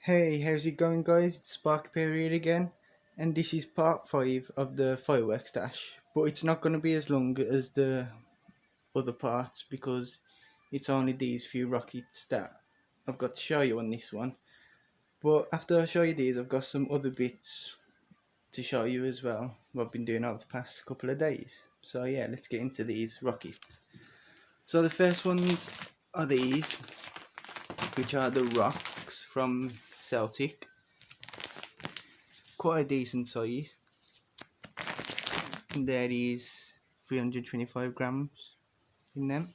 Hey, how's it going, guys? It's Spark Period again, and this is part 5 of the Firework stash. But it's not going to be as long as the other parts because it's only these few rockets that I've got to show you on this one. But after I show you these, I've got some other bits to show you as well, what I've been doing over the past couple of days. So yeah, let's get into these rockets. So the first ones are these, which are the rocks from Celtic. Quite a decent size. And there is 325 grams in them.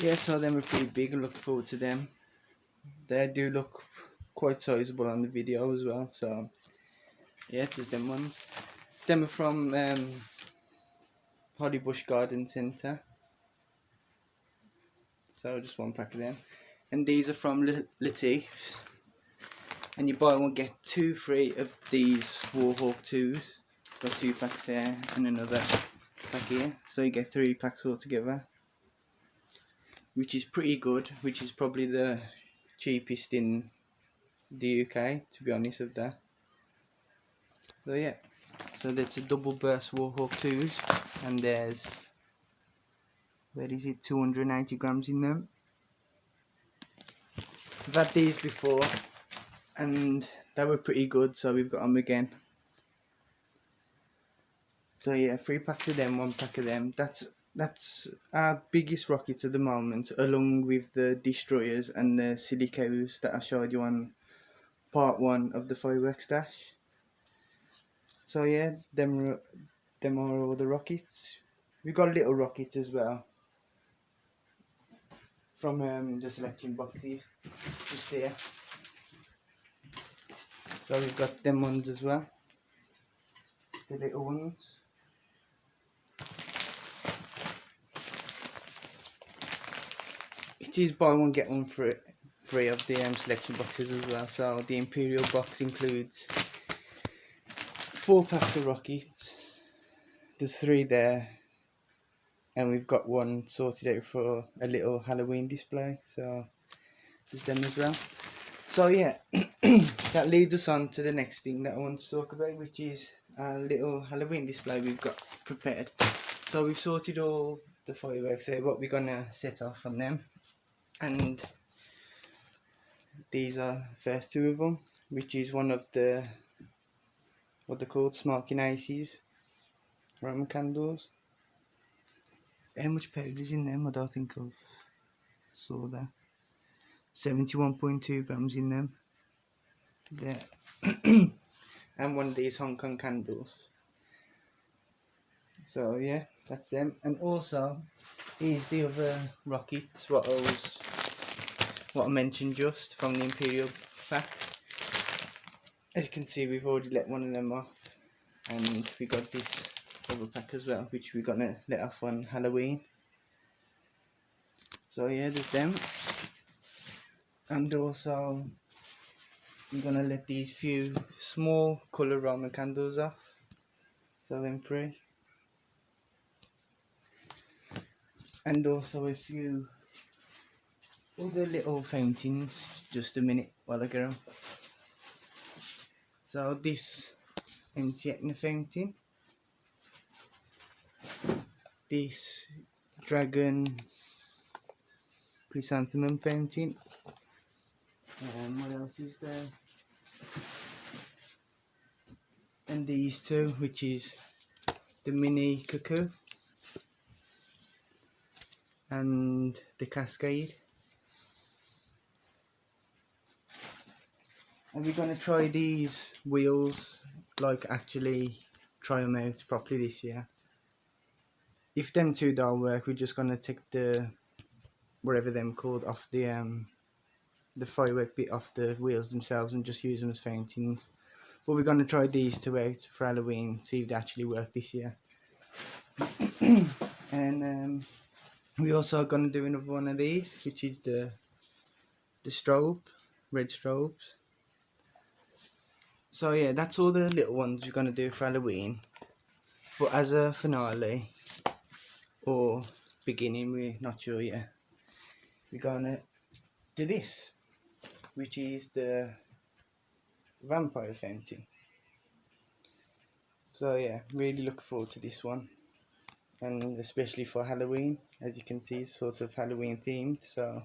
Yeah, so them are pretty big. I look forward to them. They do look quite sizable on the video as well. So yeah, there's them ones. Them are from Hollybush Garden Centre. So just one pack of them. And these are from Latif's. And you buy one get two free of these Warhawk 2s. Got 2 packs there and another pack here. So you get 3 packs altogether, which is pretty good, which is probably the cheapest in the UK, to be honest with that. So yeah, so that's a double burst Warhawk 2s, and there's, where is it, 280 grams in them. I've had these before and they were pretty good, so we've got them again. So yeah, 3 packs of them, 1 pack of them. That's our biggest rockets at the moment, along with the destroyers and the silly cows that I showed you on part 1 of the Firework stash. So yeah, them are all the rockets. We got little rockets as well from the selection boxes, just here. So we've got them ones as well, the little ones. It is buy one get one free of the selection boxes as well. So the Imperial box includes 4 packs of rockets. There's 3 there, and we've got one sorted out for a little Halloween display. So there's them as well. So yeah, that leads us on to the next thing that I want to talk about, which is a little Halloween display we've got prepared. So we've sorted all the fireworks out, what we're gonna set off on them, and these are the first 2 of them, which is one of the, what they're called, smoking aces Roman candles. How much powder is in them? I don't think I've saw that. 71.2 grams in them. There. And one of these Hong Kong candles. So yeah, that's them. And also, here's the other rockets, what I mentioned just from the Imperial pack. As you can see, we've already let one of them off, and we got this other pack as well, which we're gonna let off on Halloween. So yeah, there's them. And also, we're gonna let these few small colour Roman candles off. So them 3. And also a few other little fountains. Just a minute while I get them. So this Encietina fountain, this Dragon Chrysanthemum fountain, and what else is there? And these 2, which is the mini cuckoo and the cascade. And we're gonna try these wheels, like actually try them out properly this year. If them 2 don't work, we're just gonna take the, whatever them called, off the firework bit off the wheels themselves and just use them as fountains. But we're gonna try these 2 out for Halloween, see if they actually work this year. And we also are gonna do another one of these, which is the strobe, red strobes. So yeah, that's all the little ones we're gonna do for Halloween. But as a finale or beginning, we're not sure yet, we're gonna to this, which is the Vampire fountain. So yeah, really looking forward to this one, and especially for Halloween. As you can see, it's sort of Halloween themed, so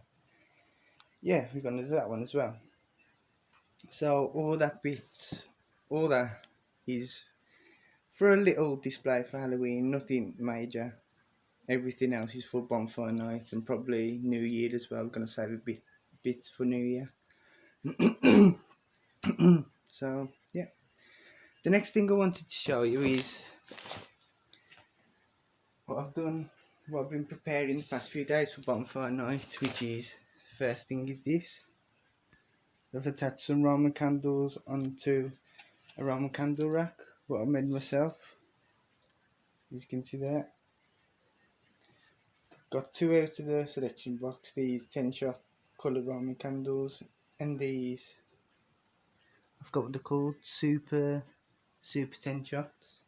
yeah, we're gonna do that one as well. So all that is for a little display for Halloween, nothing major. Everything else is for Bonfire night and probably New Year as well. We're gonna save a bits for New Year. So yeah, the next thing I wanted to show you is what I've done, what I've been preparing the past few days for Bonfire night, which is, first thing is this. I've attached some Roman candles onto a Roman candle rack, what I made myself, as you can see there. Got two out of the selection box, these 10-shot coloured Roman candles, and these, I've got what they're called, super 10 shots.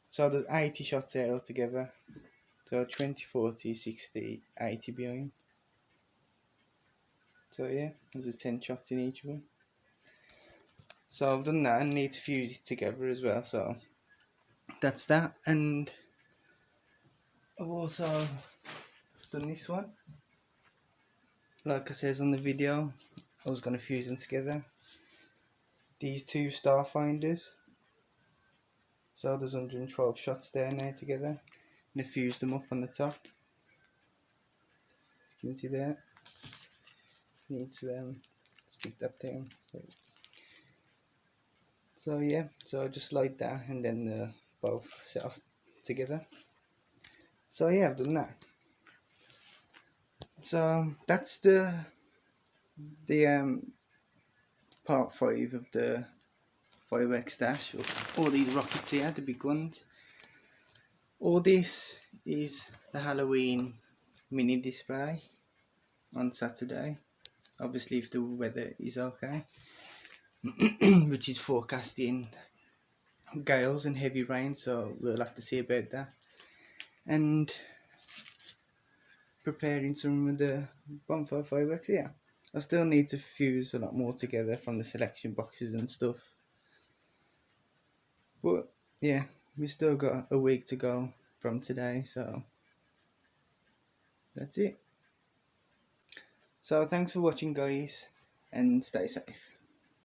So there's 80 shots there altogether. So 20, 40, 60, 80 behind. So yeah, there's 10 shots in each one. So I've done that and need to fuse it together as well. So that's that. And I've also done this one. Like I says on the video, I was going to fuse them together. These two Starfinders. So there's 112 shots there now together. And I fused them up on the top. As you can see there. Need to stick that down. So yeah, so I just like that, and then both set off together. So yeah, I've done that. So that's the part 5 of the Firework stash. All these rockets here, the big ones. All this is the Halloween mini display on Saturday. Obviously, if the weather is okay, which is forecasting gales and heavy rain, so we'll have to see about that. And preparing some of the Bonfire fireworks, yeah. I still need to fuse a lot more together from the selection boxes and stuff. But yeah, we still got a week to go from today, so that's it. So thanks for watching, guys, and stay safe.